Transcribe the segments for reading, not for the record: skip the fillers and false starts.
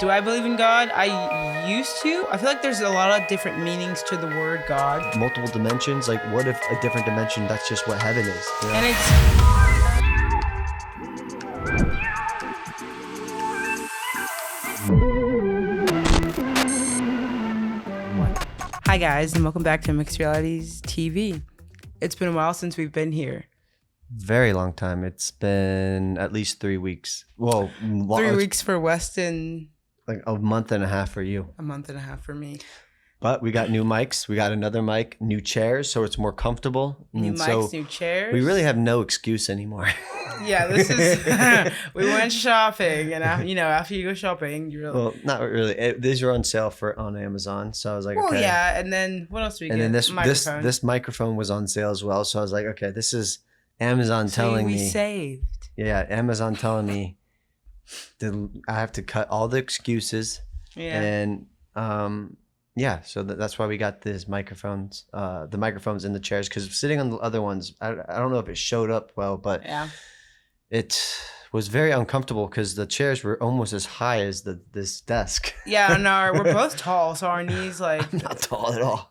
Do I believe in God? I used to. I feel like there's a lot of different meanings to the word God. Multiple dimensions. Like, what if a different dimension, that's just what heaven is? You know? And it's... Hi guys, and welcome back to Mixed Realities TV. It's been a while since we've been here. Very long time. It's been at least 3 weeks. Well, 3 weeks for Weston. Like a month and a half for you. A month and a half for me. But we got new mics. We got another mic, new chairs, so it's more comfortable. New mics, new chairs. We really have no excuse anymore. Yeah, this is... we went shopping, and after you go shopping, you really... Well, not really. These are on sale on Amazon, so I was like, well, okay. Yeah, and then what else do we get? And then this microphone was on sale as well, so I was like, okay, this is Amazon telling me... we saved. Yeah, Amazon telling me that I have to cut all the excuses. Yeah. And yeah, so that's why we got these microphones, the microphones in the chairs, because sitting on the other ones, I don't know if it showed up well, but yeah, it was very uncomfortable because the chairs were almost as high as this desk. Yeah, no, we're both tall, so our knees like... I'm not tall at all.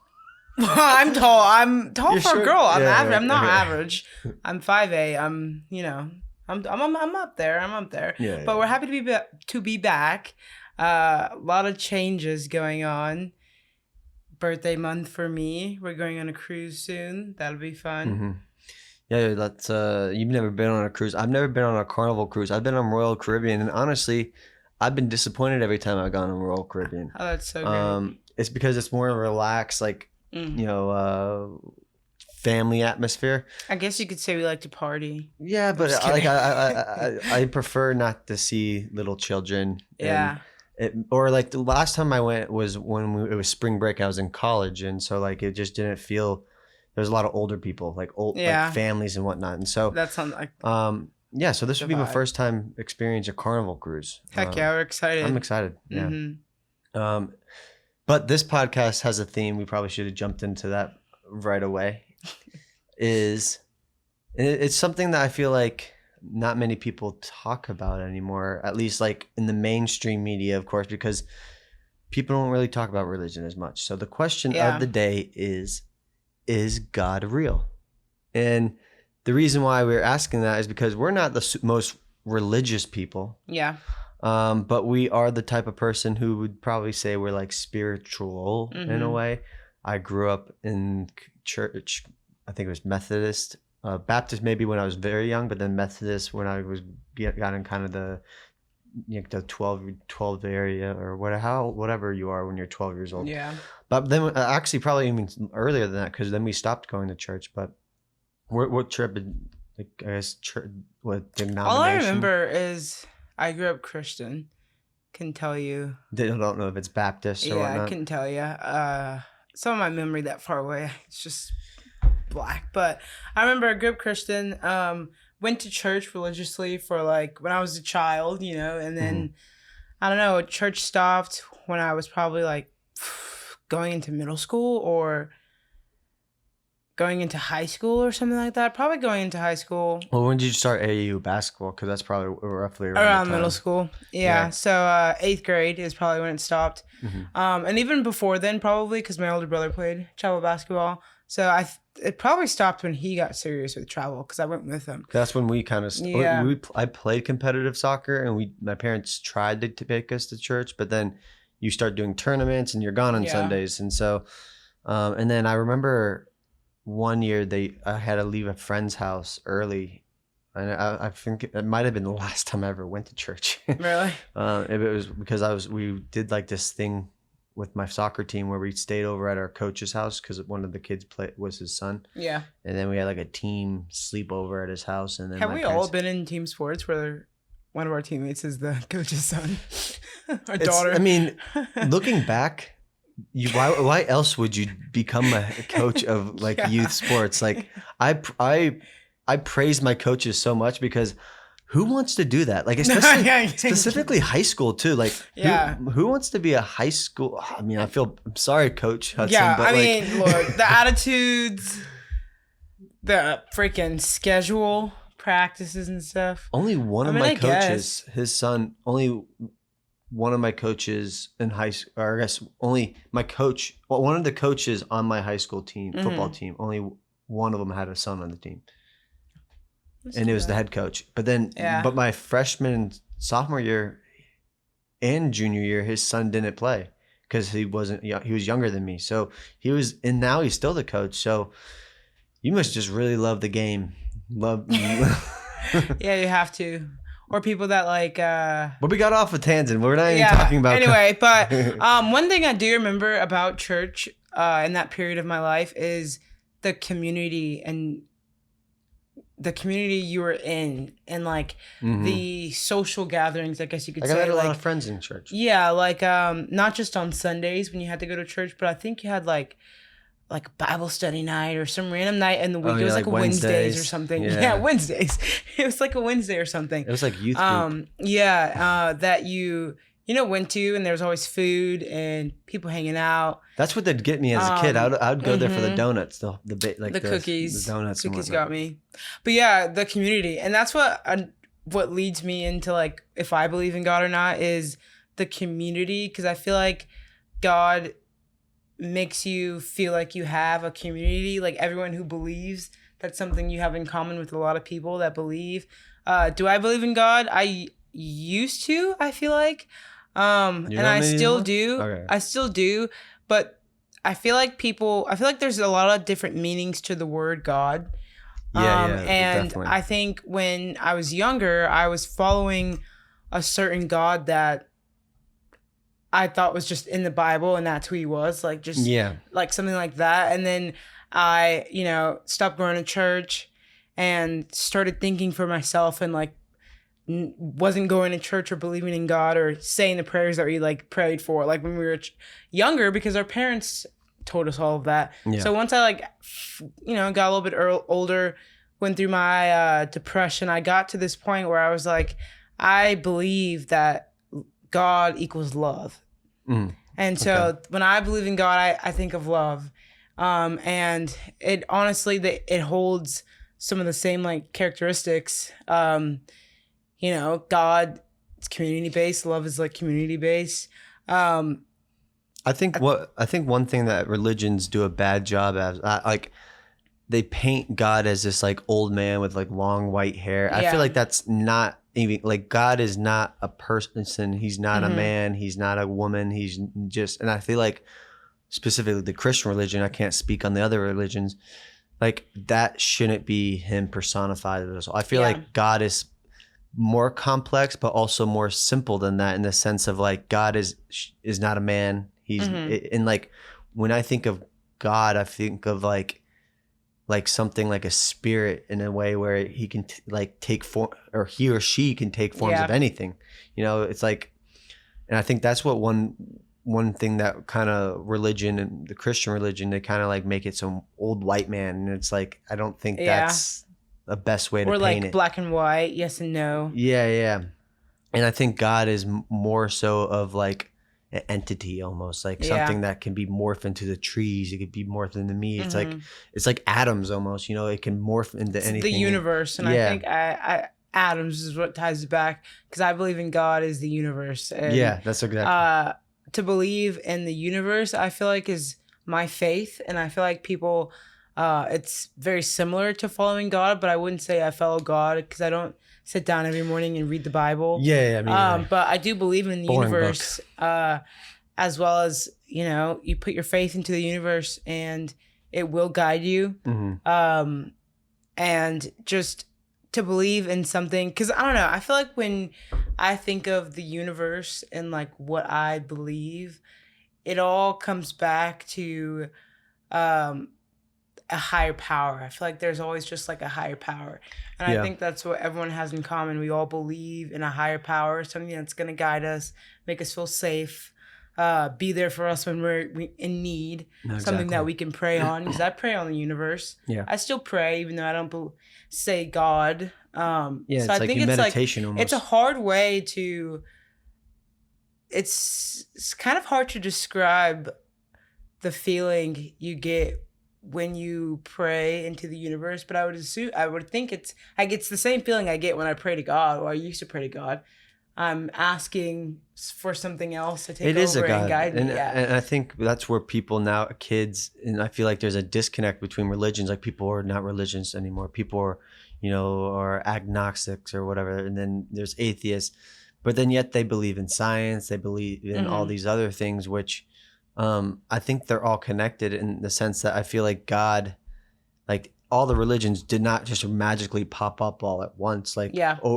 I'm tall. I'm tall You're for short? a girl. I'm Yeah, average. yeah, I'm not okay. average. I'm 5'8". I'm up there. I'm up there. Yeah, but yeah. we're happy to be back. A lot of changes going on. Birthday month for me. We're going on a cruise soon. That'll be fun. Mm-hmm. Yeah, that's you've never been on a cruise. I've never been on a Carnival cruise. I've been on Royal Caribbean, and honestly, I've been disappointed every time I've gone on Royal Caribbean. Oh, that's so great. It's because it's more relaxed, like family atmosphere. I guess you could say we like to party. Yeah, but I prefer not to see little children. Yeah. Or like the last time I went was when it was spring break. I was in college, and so like it just didn't feel. There's a lot of older people, like like families and whatnot, and so that sounds like yeah. So this would be my first time experiencing a Carnival cruise. Heck yeah, we're excited. I'm excited. Yeah. Mm-hmm. But this podcast has a theme. We probably should have jumped into that right away. It's something that I feel like not many people talk about anymore, at least like in the mainstream media, of course, because people don't really talk about religion as much. So the question of the day is God real? And the reason why we're asking that is because we're not the most religious people. Yeah. But we are the type of person who would probably say we're like spiritual in a way. I grew up in church. I think it was Methodist, Baptist maybe when I was very young, but then Methodist when I was got in kind of the 12 area or whatever you are when you're 12 years old. Yeah. But then actually probably even earlier than that, because then we stopped going to church. But what trip? Like I guess church, what denomination? All I remember is I grew up Christian. Can tell you. They don't know if it's Baptist or whatnot. Yeah, I can tell you. Some of my memory that far away, it's just black. But I remember I grew up Christian. Went to church religiously for like when I was a child, and then I don't know, church stopped when I was probably like going into middle school or going into high school or something like that. Probably going into high school. Well, when did you start AAU basketball? Because that's probably roughly around middle school. Yeah. So 8th grade is probably when it stopped. And even before then, probably because my older brother played travel basketball. So it probably stopped when he got serious with travel because I went with him. That's when we kind of I played competitive soccer, and my parents tried to take us to church, but then you start doing tournaments and you're gone on Sundays, and so and then I remember one year I had to leave a friend's house early, and I think it might have been the last time I ever went to church. Really? It was because we did like this thing with my soccer team where we stayed over at our coach's house because one of the kids was his son. Yeah. And then we had like a team sleepover at his house. And then have we all been in team sports where one of our teammates is the coach's son? Our daughter. I mean, looking back, why else would you become a coach of like youth sports? Like I praise my coaches so much because who wants to do that? Like, especially specifically high school too. Like, who wants to be a high school? I mean, I'm sorry, Coach Hudson. Yeah, but look, the attitudes, the freaking schedule, practices and stuff. Only one of my coaches, his son, only one of my coaches in high school, or I guess only my coach, well, one of the coaches on my high school team, football team, only one of them had a son on the team. And it was the head coach. But then, but my freshman and sophomore year and junior year, his son didn't play because he was younger than me. So he was, and now he's still the coach. So you must just really love the game. Yeah, you have to. Or people that like but we got off a tangent. We're not even talking about anyway, but one thing I do remember about church in that period of my life is the community and the community you were in, and like the social gatherings, I guess you could say. I had a like, lot of friends in church. Yeah, like not just on Sundays when you had to go to church, but I think you had like Bible study night or some random night in the week. It was like a Wednesdays or something. Yeah, Wednesdays. It was like a Wednesday or something. It was like youth group. That you went to, and there was always food and people hanging out. That's what they'd get me as a kid. I would go there for the donuts, the cookies. The donuts. Cookies got me. But yeah, the community, and that's what leads me into like if I believe in God or not is the community, because I feel like God makes you feel like you have a community, like everyone who believes. That's something you have in common with a lot of people that believe. Do I believe in God? I used to, I feel like. And I still do. Okay. I still do. But I feel like there's a lot of different meanings to the word God. And definitely. I think when I was younger, I was following a certain God that I thought was just in the Bible, and that's who he was, like just like something like that. And then I, stopped going to church and started thinking for myself, and like wasn't going to church or believing in God or saying the prayers that we like prayed for, like when we were younger, because our parents told us all of that. Yeah. So once I got a little bit older, went through my depression, I got to this point where I was like, I believe that God equals love. And so when I believe in God, I think of love. And it honestly, it holds some of the same like characteristics. God is community-based. Love is like community-based. I think one thing that religions do a bad job at, like they paint God as this like old man with like long white hair. I feel like that's not even, like, God is not a person. He's not a man. He's not a woman. He's just, and I feel like specifically the Christian religion, I can't speak on the other religions, like that shouldn't be him personified. I feel like God is more complex, but also more simple than that, in the sense of like God is not a man. He's and like when I think of God, I think of like something like a spirit, in a way where he can take form, or he or she can take forms of anything. It's like, and I think that's what one thing that kind of religion, and the Christian religion, they kind of like make it some old white man, and it's like I don't think that's the best way to paint it. Or like black and white, yes and no. Yeah. And I think God is more so of like an entity, almost like something that can be morphed into the trees. It could be morphed into me. It's like atoms almost. It can morph into anything. The universe, and I think atoms is what ties it back, because I believe in God as the universe. And, that's exactly. To believe in the universe, I feel like is my faith, and I feel like people, it's very similar to following God, but I wouldn't say I follow God, because I don't sit down every morning and read the Bible. But I do believe in the universe, as well as, you put your faith into the universe and it will guide you. And just to believe in something, because I don't know, I feel like when I think of the universe and like what I believe, it all comes back to a higher power. I feel like there's always just like a higher power. And I think that's what everyone has in common. We all believe in a higher power, something that's going to guide us, make us feel safe, be there for us when we're in need, something that we can pray on. Because I pray on the universe. I still pray, even though I don't say God. So I think it's meditation almost. It's a hard way to... It's kind of hard to describe the feeling you get when you pray into the universe, but I would think it's the same feeling I get when I pray to God, or I used to pray to God. I'm asking for something else to take It is a over and God. guide me. And, Yeah. and I think that's where people now, kids, and I feel like there's a disconnect between religions. Like people are not religions anymore. People are, are agnostics or whatever. And then there's atheists, but then yet they believe in science. They believe in all these other things, which I think they're all connected in the sense that I feel like God, like all the religions did not just magically pop up all at once. Like,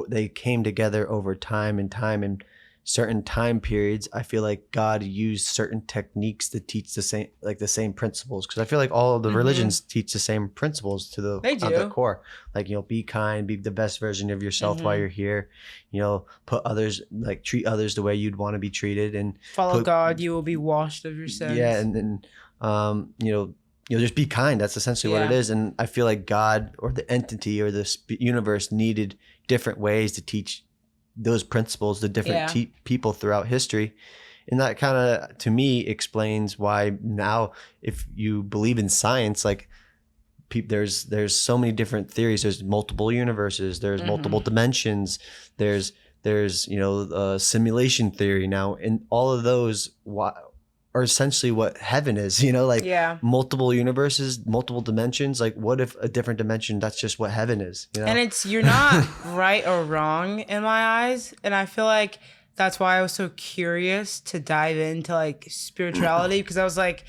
they came together over time and certain time periods. I feel like God used certain techniques to teach the same principles. Cause I feel like all of the religions teach the same principles to the core. Like, be kind, be the best version of yourself while you're here, put others, like treat others the way you'd want to be treated, and follow God, you will be washed of your sins. Yeah. And then, you'll just be kind. That's essentially what it is. And I feel like God or the entity or the universe needed different ways to teach those principles to different people throughout history. And that kind of, to me, explains why now, if you believe in science, like there's so many different theories. There's multiple universes. There's multiple dimensions. There's simulation theory now. And all of those are essentially what heaven is, multiple universes, multiple dimensions. Like, what if a different dimension, that's just what heaven is, And you're not right or wrong in my eyes. And I feel like that's why I was so curious to dive into like spirituality, because I was like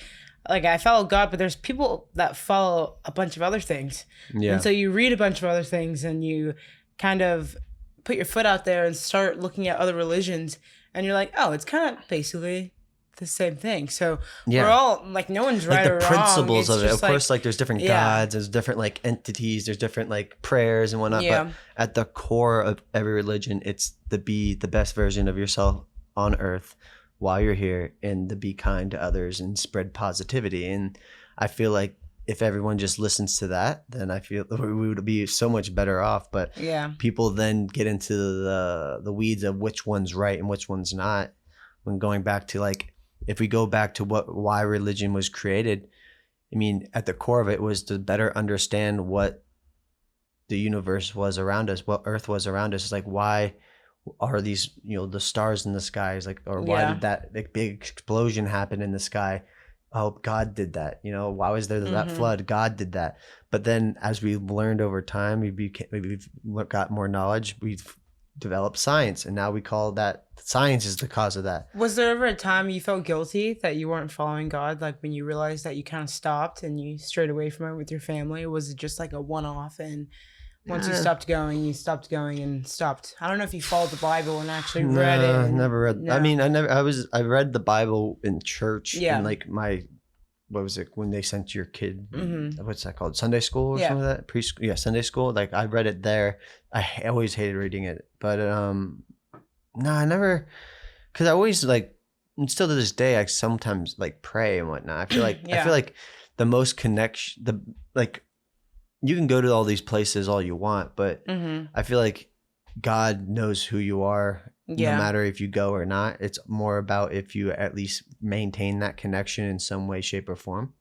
I follow God, but there's people that follow a bunch of other things. Yeah. And so you read a bunch of other things and you kind of put your foot out there and start looking at other religions, and you're like, oh, it's kind of basically the same thing. So we're all like, no one's right or wrong. Like the principles of it. Of course, like there's different gods, there's different like entities, there's different like prayers and whatnot. But at the core of every religion, it's to be the best version of yourself on earth while you're here, and to be kind to others and spread positivity. And I feel like if everyone just listens to that, then I feel we would be so much better off. But people then get into the weeds of which one's right and which one's not. When going back to like, if we go back to why religion was created, I mean, at the core of it was to better understand what the universe was around us, what Earth was around us. It's like, why are these, the stars in the skies, like, or why did that big explosion happen in the sky? Oh, God did that. Why was there that flood? God did that. But then as we learned over time, we've got more knowledge. We've developed science, and now we call that science is the cause of that. Was there ever a time you felt guilty that you weren't following God? Like when you realized that you kind of stopped and you strayed away from it with your family? Or was it just like a one-off, and once you stopped going and stopped? I don't know if you followed the Bible and actually read it. I never read. No. I mean, I read the Bible in church. Yeah. And like what was it when they sent your kid? What's that called? Sunday school or something like that? Preschool. Yeah, Sunday school. Like I read it there. I always hated reading it, but no, I never. Because I always like, and still to this day, I sometimes like pray and whatnot. I feel like I feel like the most connection, you can go to all these places all you want, but I feel like God knows who you are, no matter if you go or not. It's more about if you at least maintain that connection in some way, shape, or form.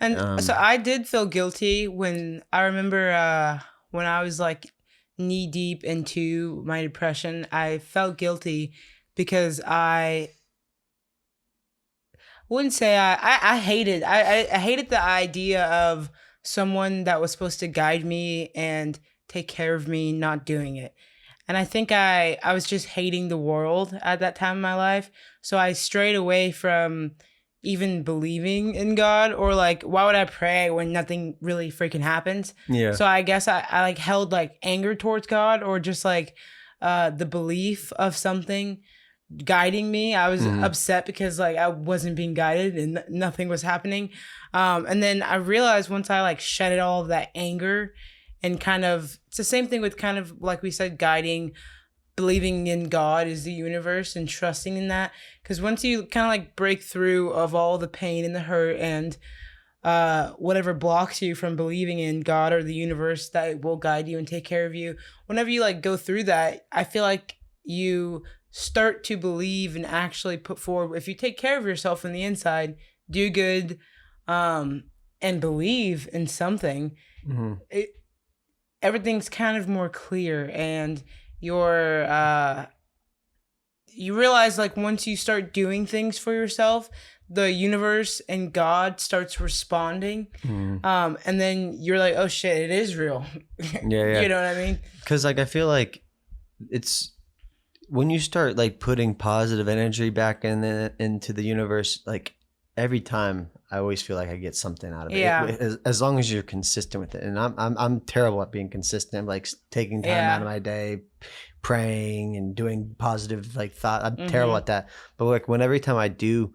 And so I did feel guilty when I remember when I was like knee deep into my depression. I felt guilty because I wouldn't say I hated the idea of someone that was supposed to guide me and take care of me not doing it. And I think I was just hating the world at that time in my life. So I strayed away from even believing in God, or like, why would I pray when nothing really freaking happens? Yeah. So I guess I like held like anger towards God, or just like the belief of something guiding me. I was upset because like I wasn't being guided and nothing was happening. And then I realized once I like shedded all of that anger, and kind of, it's the same thing with kind of like we said, guiding, believing in God is the universe and trusting in that. Because once you kind of like break through of all the pain and the hurt and whatever blocks you from believing in God or the universe that will guide you and take care of you, whenever you like go through that, I feel like you start to believe and actually put forward, if you take care of yourself on the inside, do good, and believe in something, everything's kind of more clear, and your you realize like once you start doing things for yourself, the universe and God starts responding. And then you're like, oh shit, it is real. Yeah. You know what I mean? Because like I feel like it's when you start like putting positive energy back into the universe, like every time I always feel like I get something out of it. Yeah. As long as you're consistent with it. And I'm terrible at being consistent, like taking time out of my day, praying and doing positive like thought. I'm terrible at that. But like every time I do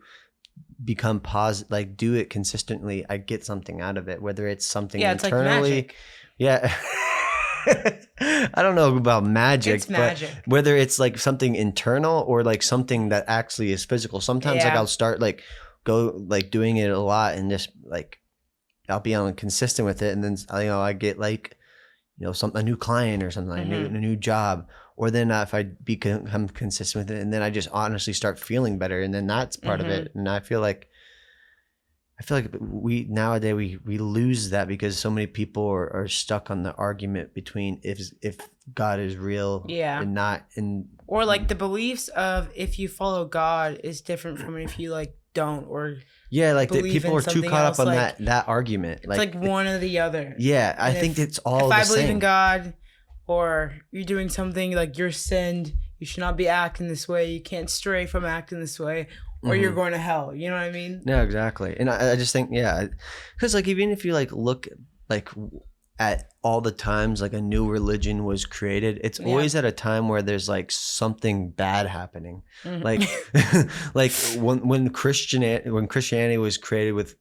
become positive, like do it consistently, I get something out of it, whether it's something internally. It's like magic. I don't know about magic, but whether it's like something internal or like something that actually is physical. Sometimes like I'll start like doing it a lot and just like I'll be consistent with it, and then I get like a new client or something, like a new job, or then if I become consistent with it, and then I just honestly start feeling better, and then that's part of it. And I feel like we nowadays we lose that because so many people are stuck on the argument between if God is real and not, or like the beliefs of if you follow God is different from if you like don't, or like people are too caught up on like, that argument. It's like one or the other. Yeah, I think it's all the same. If I believe in God, or you're doing something like you're sinned, you should not be acting this way. You can't stray from acting this way, or you're going to hell. You know what I mean? No, exactly. And I just think, because like even if you like look like at all the times like a new religion was created, it's always at a time where there's like something bad happening. Like like when Christianity was created with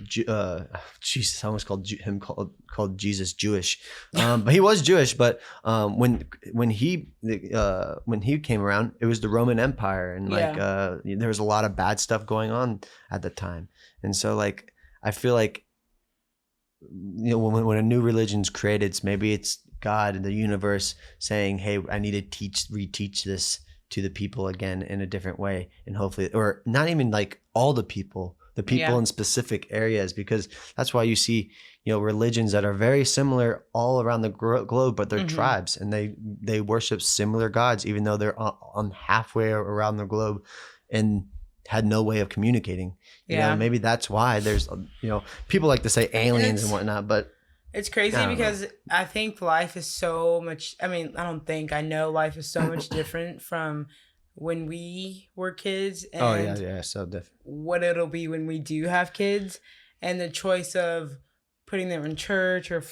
Jesus, I almost called him called Jesus Jewish, but he was Jewish. But when he came around, it was the Roman Empire, and like there was a lot of bad stuff going on at the time. And so like I feel like when a new religion's created, maybe it's God and the universe saying, hey, I need to reteach this to the people again in a different way, and hopefully, or not even like all the people in specific areas, because that's why you see religions that are very similar all around the globe, but they're tribes, and they worship similar gods even though they're on halfway around the globe and had no way of communicating. Maybe that's why there's people like to say aliens and whatnot, but it's crazy because I think life is so much, I know life is so much different from when we were kids, and so different what it'll be when we do have kids, and the choice of putting them in church or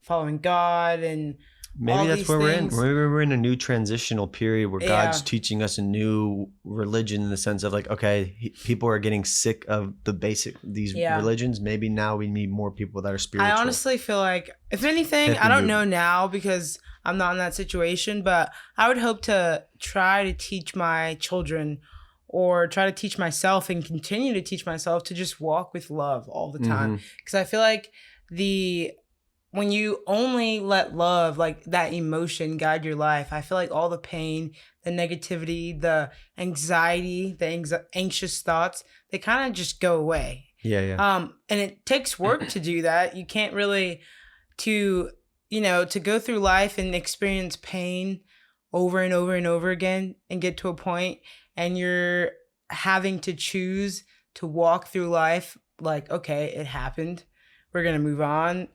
following God, and maybe that's where we're in. Maybe we're in a new transitional period where God's teaching us a new religion, in the sense of like, okay, people are getting sick of these religions. Maybe now we need more people that are spiritual. I honestly feel like, if anything, I don't know now because I'm not in that situation, but I would hope to try to teach my children, or try to teach myself and continue to teach myself, to just walk with love all the time. Because I feel like when you only let love, like that emotion, guide your life, I feel like all the pain, the negativity, the anxiety, the anxious thoughts, they kind of just go away. And it takes work to do that. You can't really, to go through life and experience pain over and over and over again, and get to a point and you're having to choose to walk through life like, okay, it happened, we're going to move on.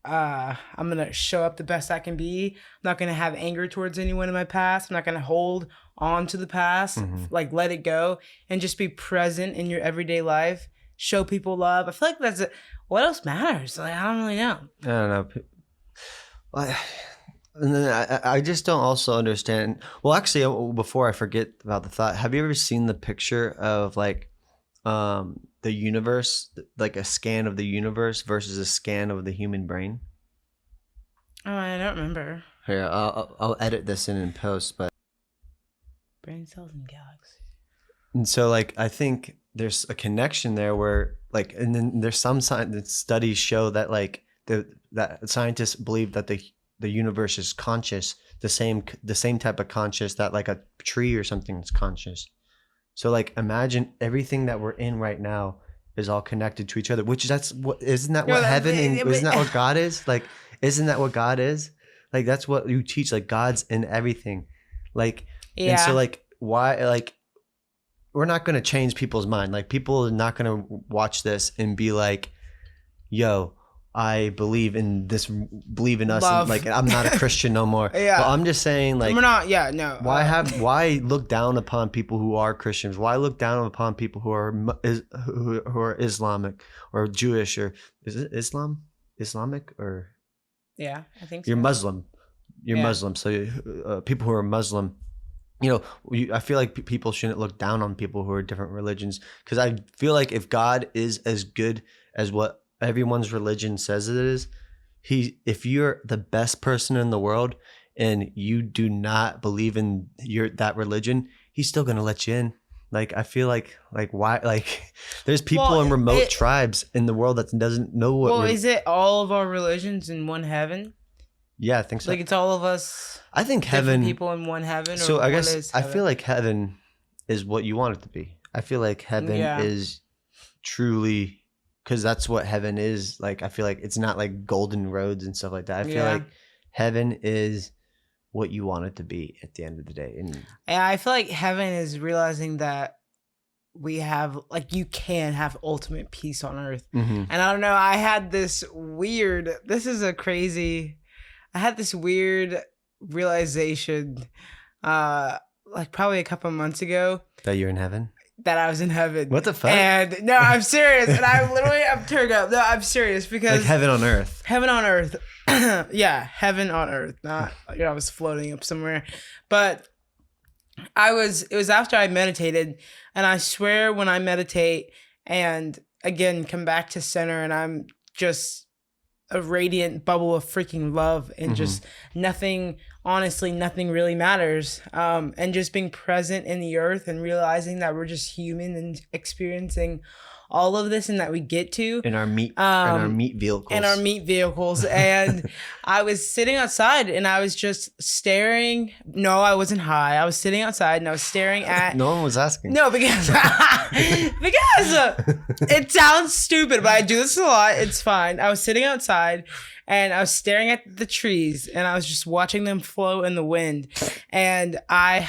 I'm going to show up the best I can be. I'm not going to have anger towards anyone in my past. I'm not going to hold on to the past, like let it go, and just be present in your everyday life. Show people love. I feel like that's it. What else matters? Like, I don't really know. I don't know. And then I just don't also understand. Well, actually, before I forget about the thought, have you ever seen the picture of like the universe, like a scan of the universe versus a scan of the human brain? Oh, I don't remember. Here, I'll edit this in post, but brain cells and galaxies. And so, like, I think there's a connection there where, like, and then there's some studies show that, like, that scientists believe that the universe is conscious, the same type of conscious that like a tree or something is conscious. So like imagine everything that we're in right now is all connected to each other, which isn't that what heaven and isn't that what God is? Like, isn't that what God is? Like, that's what you teach, like God's in everything. Like, Yeah. And so like why like we're not going to change people's mind. Like people are not going to watch this and be like, yo, I believe in this, believe in us. And like, I'm not a Christian no more. Yeah. But I'm just saying like, we're not, yeah, no. why look down upon people who are Christians? Why look down upon people who are Islamic or Jewish, or is it Islamic or? Yeah, I think so. You're Muslim. You're Muslim. So people who are Muslim, you know, I feel like people shouldn't look down on people who are different religions, because I feel like if God is as good as what everyone's religion says it is, if you're the best person in the world and you do not believe in that religion, he's still gonna let you in. Like I feel like why, like there's people in remote tribes in the world that doesn't know what. Well, is it all of our religions in one heaven? Yeah, I think so. Like it's all of us. I think heaven, people in one heaven. So or I guess I feel like heaven is what you want it to be. I feel like heaven is truly, because that's what heaven is. Like I feel like it's not like golden roads and stuff like that. I feel like heaven is what you want it to be at the end of the day. And yeah, I feel like heaven is realizing that we have, like, you can have ultimate peace on earth. mm-hmm. And I don't know, I had this weird realization like probably a couple months ago that you're in heaven, that I was in heaven. What the fuck? And no, I'm serious. And I'm turned up. No, I'm serious, because like heaven on earth. Yeah, heaven on earth. Not, I was floating up somewhere. But it was after I meditated, and I swear when I meditate and again come back to center, and I'm just a radiant bubble of freaking love, and just nothing really matters. And just being present in the earth and realizing that we're just human and experiencing all of this, and that we get to in our meat vehicles. And I was sitting outside and I was just staring. No, I wasn't high. I was sitting outside and I was staring at. No one was asking. No, because it sounds stupid, but I do this a lot. It's fine. I was sitting outside and I was staring at the trees, and I was just watching them flow in the wind. And I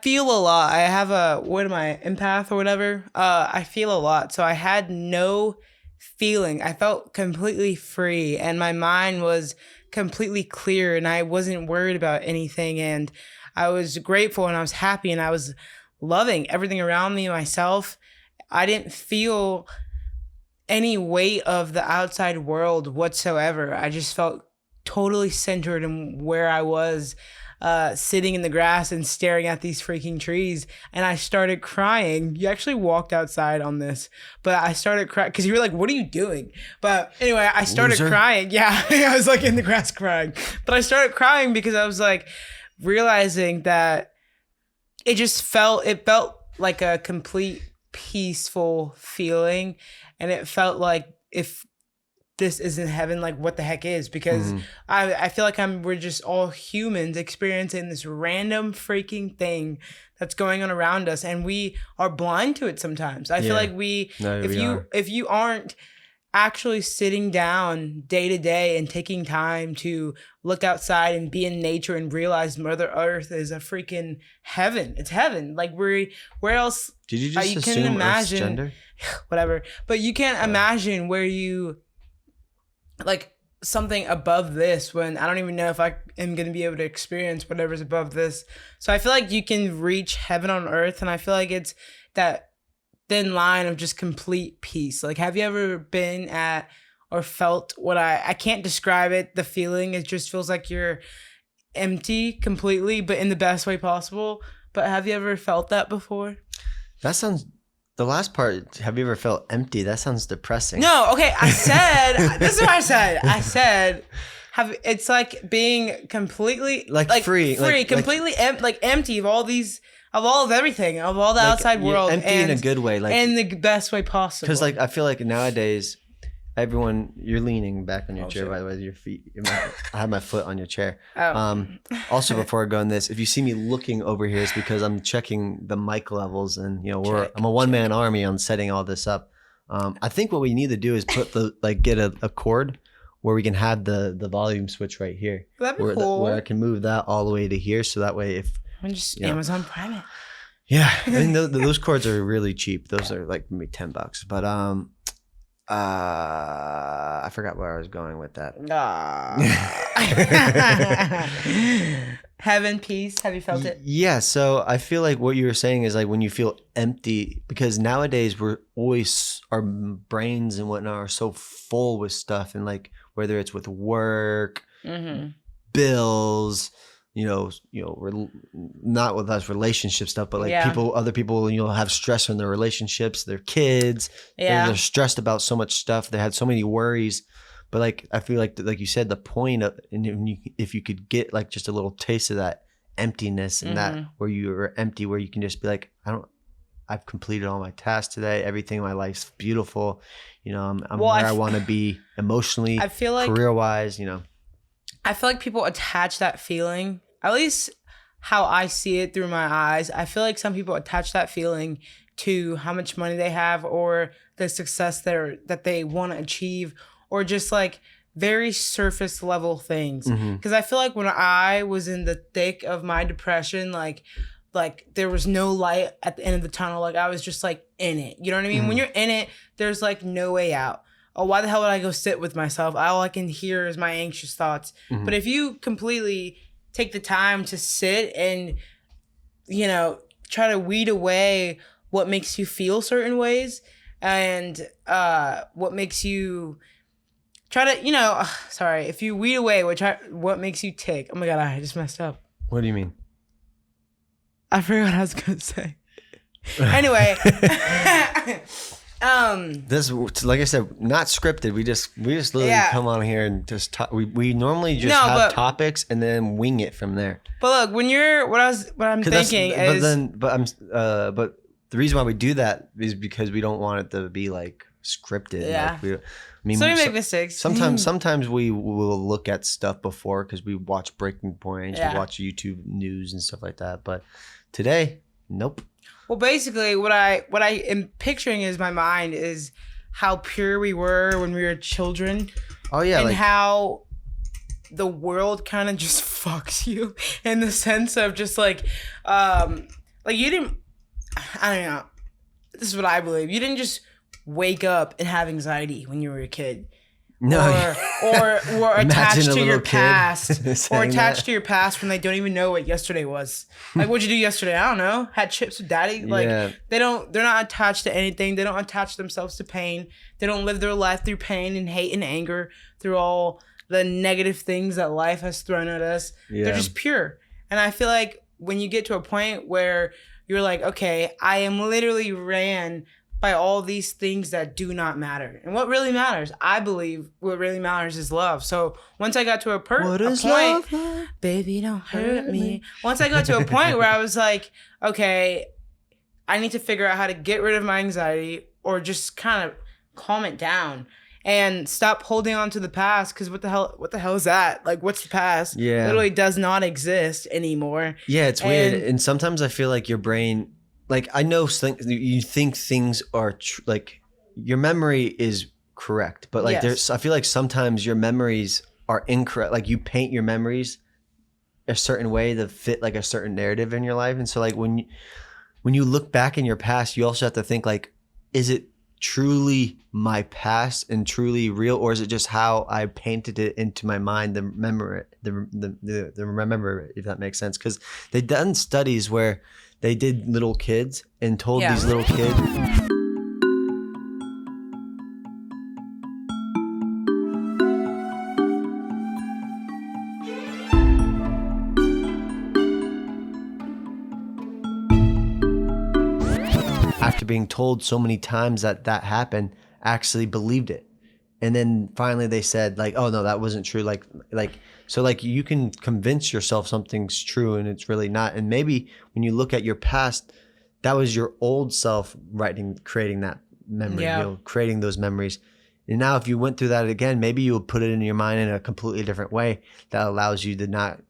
feel a lot. I have empath or whatever? I feel a lot. So I had no feeling. I felt completely free, and my mind was completely clear, and I wasn't worried about anything. And I was grateful, and I was happy, and I was loving everything around me, myself. I didn't feel any weight of the outside world whatsoever. I just felt totally centered in where I was, sitting in the grass and staring at these freaking trees. And I started crying. You actually walked outside on this, but I started crying because you were like, what are you doing? But anyway, I started crying. Yeah, I was like in the grass crying, but I started crying because I was like realizing that it felt like a complete peaceful feeling. And it felt like, if this isn't heaven, like what the heck is? Because I feel like we're just all humans experiencing this random freaking thing that's going on around us, and we are blind to it sometimes. I feel like if you aren't actually sitting down day to day and taking time to look outside and be in nature and realize Mother Earth is a freaking heaven. It's heaven. Like where else? Did you just assume Earth's gender? Whatever. But you can't imagine where you, like, something above this, when I don't even know if I am going to be able to experience whatever's above this. So I feel like you can reach heaven on earth, and I feel like it's that thin line of just complete peace. Like, have you ever been at or felt what I can't describe it, the feeling? It just feels like you're empty completely, but in the best way possible. But have you ever felt that before? That sounds... The last part, have you ever felt empty? That sounds depressing. No, okay. I said, this is what I said. I said, it's like being completely free, completely empty of all these, of all of everything, of all the outside world. Empty in a good way, like in the best way possible. Because I feel like nowadays, everyone, you're leaning back on your chair, by the way, your feet. I have my foot on your chair. Oh. Also, before I go on this, if you see me looking over here, it's because I'm checking the mic levels, and I'm a one-man army on setting all this up. I think what we need to do is get a cord where we can have the volume switch right here. That'd be where cool. Where I can move that all the way to here, so that way if I'm just Amazon Prime it. Yeah, I mean those cords are really cheap. Those are like maybe $10. But I forgot where I was going with that. Heaven, peace. Have you felt it? Yeah. So I feel like what you were saying is like when you feel empty, because nowadays we're always, our brains and whatnot are so full with stuff, and like whether it's with work, bills, not with us relationship stuff, but like other people, have stress in their relationships, their kids, they're stressed about so much stuff. They had so many worries, but like, I feel like you said, the point of, and if you could get like just a little taste of that emptiness and that where you are empty, where you can just be like, I've completed all my tasks today. Everything in my life's beautiful. I'm where I want to be emotionally, I feel like, career wise, I feel like people attach that feeling, at least how I see it through my eyes. I feel like some people attach that feeling to how much money they have or the success that they want to achieve, or just like very surface level things. Because I feel like when I was in the thick of my depression, like there was no light at the end of the tunnel. Like I was just like in it. You know what I mean? When you're in it, there's like no way out. Oh, why the hell would I go sit with myself? All I can hear is my anxious thoughts. But if you completely take the time to sit and, try to weed away what makes you feel certain ways, and what makes you try to, if you weed away what makes you tick. Oh my God, I just messed up. What do you mean? I forgot what I was going to say. Anyway. This, like I said, not scripted. We just literally come on here and just talk. We normally just have topics and then wing it from there. But look, when I'm thinking is, but the reason why we do that is because we don't want it to be like scripted. Yeah. Like so we make mistakes. Sometimes we will look at stuff before because we watch Breaking Points, we watch YouTube news and stuff like that. But today, nope. Well, basically, what I am picturing is my mind is how pure we were when we were children. Oh yeah, and how the world kind of just fucks you in the sense of just like you didn't. I don't know. This is what I believe. You didn't just wake up and have anxiety when you were a kid. No, or attached to your past, or attached to your past when they don't even know what yesterday was. Like, what'd you do yesterday? I don't know. Had chips with daddy. Like, they're not attached to anything. They don't attach themselves to pain. They don't live their life through pain and hate and anger, through all the negative things that life has thrown at us. They're just pure. And I feel like when you get to a point where you're like, okay, I am literally ran by all these things that do not matter. And what really matters, I believe what really matters is love. So once I got to a point, love? Baby, don't hurt me. Once I got to a point where I was like, okay, I need to figure out how to get rid of my anxiety or just kind of calm it down and stop holding on to the past. Because what the hell is that? Like, what's the past? Yeah. Literally does not exist anymore. Yeah, it's weird. And sometimes I feel like your brain, like, I know you think things are like your memory is correct, but like I feel like sometimes your memories are incorrect. Like you paint your memories a certain way to fit like a certain narrative in your life. And so like when you look back in your past, you also have to think like, is it truly my past and truly real, or is it just how I painted it into my mind, remember it, if that makes sense? Because they've done studies where they did little kids and told these little kids. After being told so many times that happened, actually believed it. And then finally they said like, oh no, that wasn't true. So like you can convince yourself something's true and it's really not. And maybe when you look at your past, that was your old self creating that memory, creating those memories. And now if you went through that again, maybe you would put it in your mind in a completely different way that allows you to not,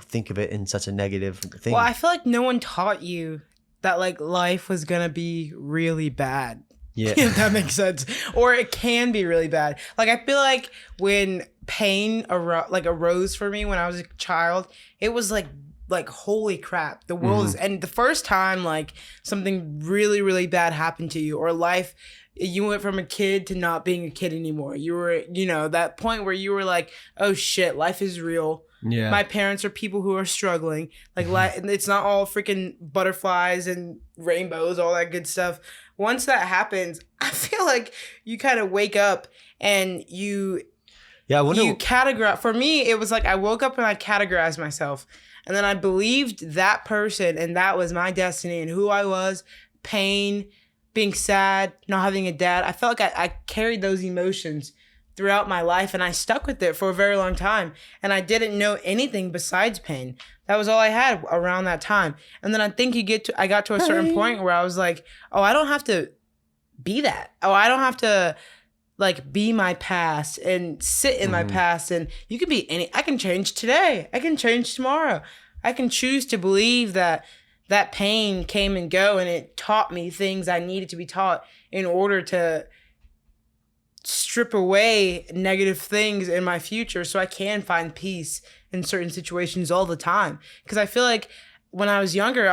think of it in such a negative thing. Well, I feel like no one taught you that like life was gonna be really bad. Yeah. If that makes sense. Or it can be really bad. Like, I feel like when pain arose for me when I was a child, it was like holy crap, the world is, and the first time like something really, really bad happened to you, or life, you went from a kid to not being a kid anymore. You were, that point where you were like, oh shit, life is real. Yeah. My parents are people who are struggling. Like, it's not all freaking butterflies and rainbows, all that good stuff. Once that happens, I feel like you kind of wake up and you categorize. For me, it was like I woke up and I categorized myself. And then I believed that person, and that was my destiny and who I was. Pain, being sad, not having a dad. I felt like I carried those emotions throughout my life, and I stuck with it for a very long time. And I didn't know anything besides pain. That was all I had around that time. And then I think I got to a certain point where I was like, oh, I don't have to be that. Oh, I don't have to like be my past and sit in my past, and you can be I can change today. I can change tomorrow. I can choose to believe that pain came and go, and it taught me things I needed to be taught in order to strip away negative things in my future so I can find peace in certain situations all the time. Because I feel like when I was younger,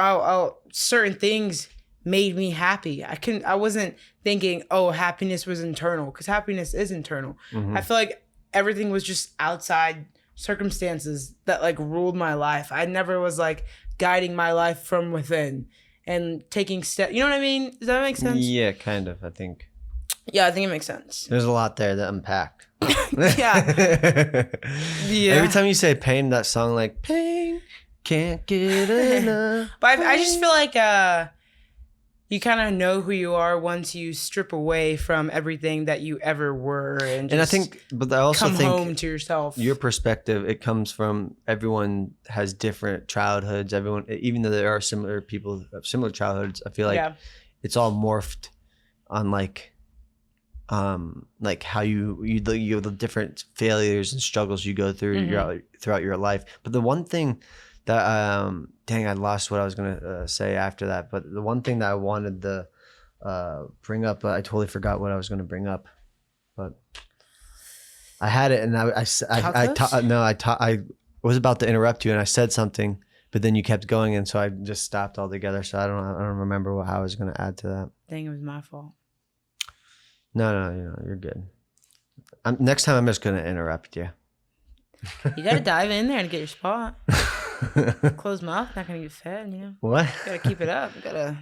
certain things made me happy. I wasn't thinking, oh, happiness was internal, because happiness is internal. I feel like everything was just outside circumstances that like ruled my life. I never was like guiding my life from within and taking steps. You know what I mean? Does that make sense? Yeah, kind of, I think. Yeah, I think it makes sense. There's a lot there to unpack. Yeah. Yeah. Every time you say pain, that song like, pain, can't get enough. But I just feel like you kind of know who you are once you strip away from everything that you ever were, and I think, but I also think home to yourself. Your perspective, it comes from everyone has different childhoods. Everyone, even though there are similar people, similar childhoods, I feel like it's all morphed on like how you the different failures and struggles you go through throughout your life. But the one thing that I lost what I was gonna say after that. But the one thing that I wanted to bring up, I totally forgot what I was gonna bring up. But I had it, and I was about to interrupt you, and I said something, but then you kept going, and so I just stopped altogether. So I don't remember how I was gonna add to that. I think it was my fault. No, you're good. Next time I'm just gonna interrupt you. You gotta dive in there and get your spot. Closed mouth, not gonna get fed, you know. What? You gotta keep it up. You gotta.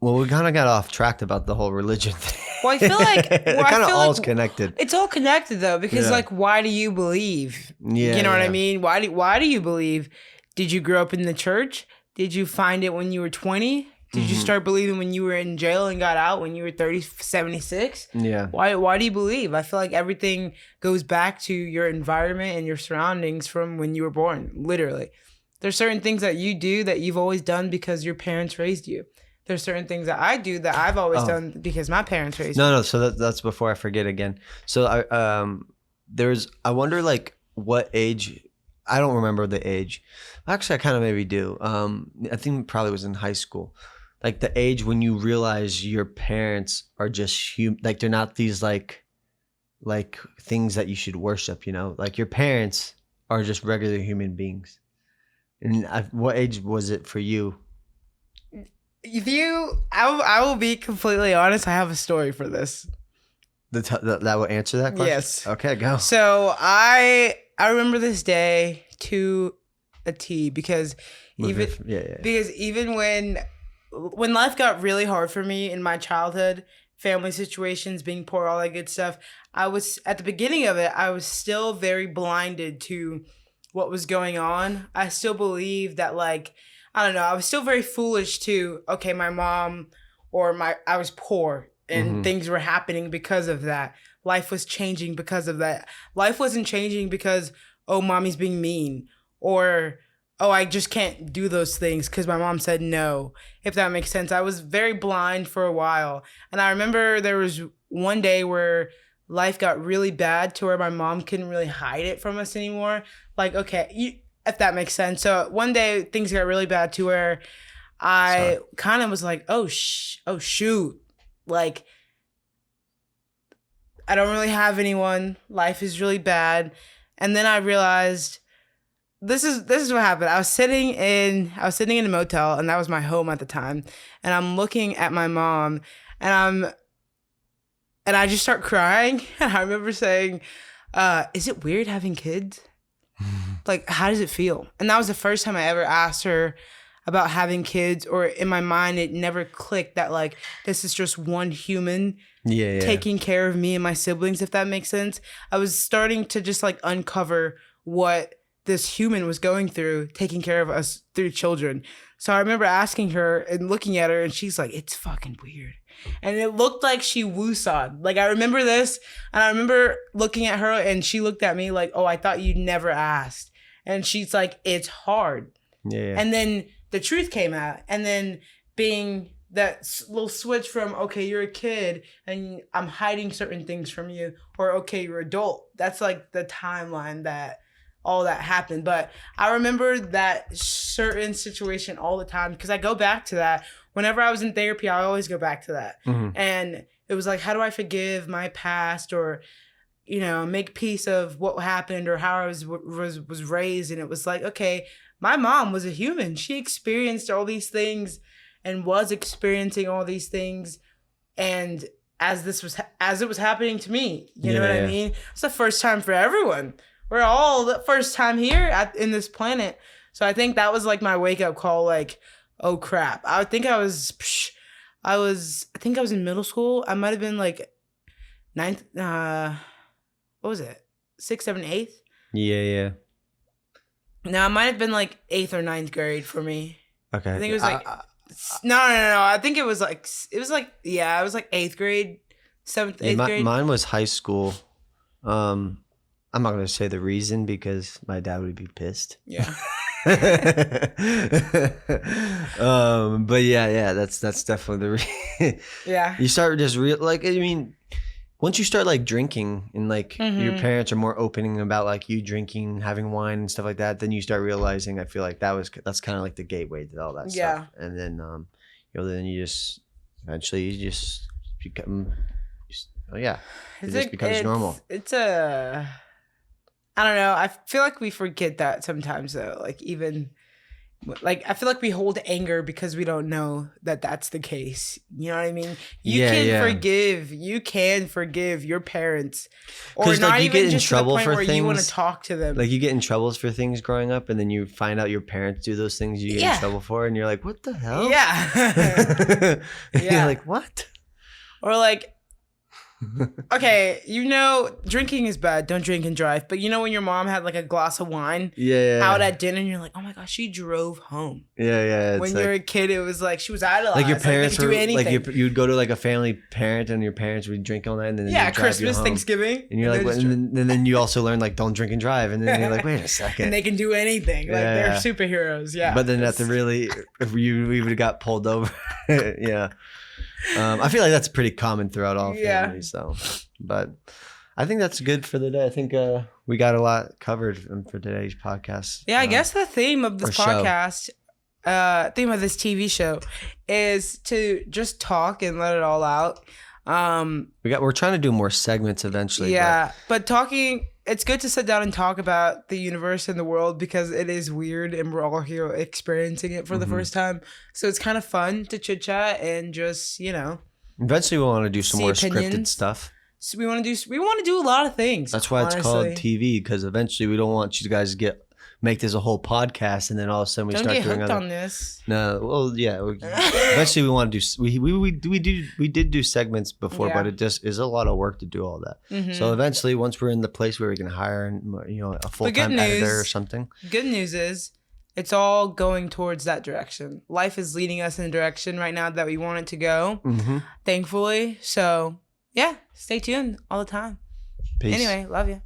Well, we kind of got off track about the whole religion thing. Well, I feel like it kind of all's connected. It's all connected though, because like, why do you believe? Yeah, you know what I mean. Why do you believe? Did you grow up in the church? Did you find it when you were 20? Did you start believing when you were in jail and got out when you were 76? Yeah. Why do you believe? I feel like everything goes back to your environment and your surroundings from when you were born, literally. There's certain things that you do that you've always done because your parents raised you. There's certain things that I do that I've always done because my parents raised me. No, so that's before I forget again. So I wonder like what age, I don't remember the age. Actually, I kind of maybe do. I think it probably was in high school. Like the age when you realize your parents are just human, like they're not these like things that you should worship, you know? Like your parents are just regular human beings. And what age was it for you? I will be completely honest. I have a story for this. That will answer that question? Yes. Okay, go. So I remember this day to a T because even when life got really hard for me in my childhood, family situations, being poor, all that good stuff, I was, at the beginning of it, I was still very blinded to what was going on. I still believed that, like, I don't know, I was still very foolish to, okay, my mom I was poor and things were happening because of that. Life was changing because of that. Life wasn't changing because, oh, mommy's being mean, or oh, I just can't do those things because my mom said no, if that makes sense. I was very blind for a while. And I remember there was one day where life got really bad to where my mom couldn't really hide it from us anymore. Like, okay, if that makes sense. So one day things got really bad to where I kind of was like, oh shoot, like I don't really have anyone. Life is really bad. And then I realized this is what happened. I was sitting in a motel, and that was my home at the time. And I'm looking at my mom, and I just start crying. And I remember saying, is it weird having kids? Like, how does it feel? And that was the first time I ever asked her about having kids, or in my mind, it never clicked that like, this is just one human taking care of me and my siblings, if that makes sense. I was starting to just like uncover what this human was going through, taking care of us through children. So I remember asking her and looking at her, and she's like, it's fucking weird. And it looked like she woosawed. Like, I remember this, and I remember looking at her, and she looked at me like, oh, I thought you'd never asked. And she's like, it's hard. Yeah. And then the truth came out. And then being that little switch from, okay, you're a kid, and I'm hiding certain things from you, or okay, you're an adult. That's like the timeline that all that happened. But I remember that certain situation all the time, because I go back to that. Whenever I was in therapy, I always go back to that. Mm-hmm. And it was like, how do I forgive my past, or, you know, make peace of what happened, or how I was raised. And it was like, okay, my mom was a human. She experienced all these things and was experiencing all these things. And as it was happening to me, you know what I mean? It's the first time for everyone. We're all the first time here in this planet. So I think that was like my wake up call. Like, oh crap. I think I was in middle school. I might've been like ninth, what was it? 6th, 7th, 8th? Yeah. No, it might have been like 8th or 9th grade for me. Okay. I think it was like, no. I think it was like 8th grade, 7th, 8th grade. Mine was high school. I'm not going to say the reason because my dad would be pissed. Yeah. But yeah, that's definitely the reason. Yeah. You start just once you start like drinking, and like your parents are more opening about like you drinking, having wine and stuff like that, then you start realizing, I feel like that's kind of like the gateway to all that stuff. And then then you just eventually you just become it just becomes normal. It's I don't know. I feel like we forget that sometimes, though. Like, even, like, I feel like we hold anger because we don't know that that's the case. You know what I mean? You can forgive your parents, or not like, you even get in just trouble to the point for where things, you want to talk to them. Like, you get in trouble for things growing up, and then you find out your parents do those things you get in trouble for, and you're like, what the hell? Yeah. You're like, what? Or like, okay, drinking is bad. Don't drink and drive. But when your mom had like a glass of wine out at dinner, and you're like, oh my gosh, she drove home. Yeah. When you're a kid, it was like she was idolized. Like your parents were do anything. Like you'd go to like a family parent, and your parents would drink all night, and then Christmas, Thanksgiving, and you're like, and then you also learn like don't drink and drive, and then you're like, wait a second, and they can do anything. Like they're superheroes. Yeah. But then if we would have got pulled over, yeah. I feel like that's pretty common throughout all families. So, but I think that's good for the day. I think we got a lot covered for today's podcast. Yeah, I guess the theme of this podcast, theme of this TV show, is to just talk and let it all out. We're trying to do more segments eventually. Yeah, but talking. It's good to sit down and talk about the universe and the world, because it is weird and we're all here experiencing it for the first time. So it's kind of fun to chit chat and just, Eventually we want to do some more scripted stuff. So we want to do a lot of things. That's why it's called TV, because eventually we don't want you guys to make this a whole podcast, and then all of a sudden don't start get doing hooked on this. No, well, yeah. Eventually, we want to do. We did do segments before, but it just is a lot of work to do all that. Mm-hmm. So eventually, once we're in the place where we can hire, a full-time editor or something. Good news is, it's all going towards that direction. Life is leading us in a direction right now that we want it to go. Mm-hmm. Thankfully, so yeah, stay tuned all the time. Peace. Anyway, love you.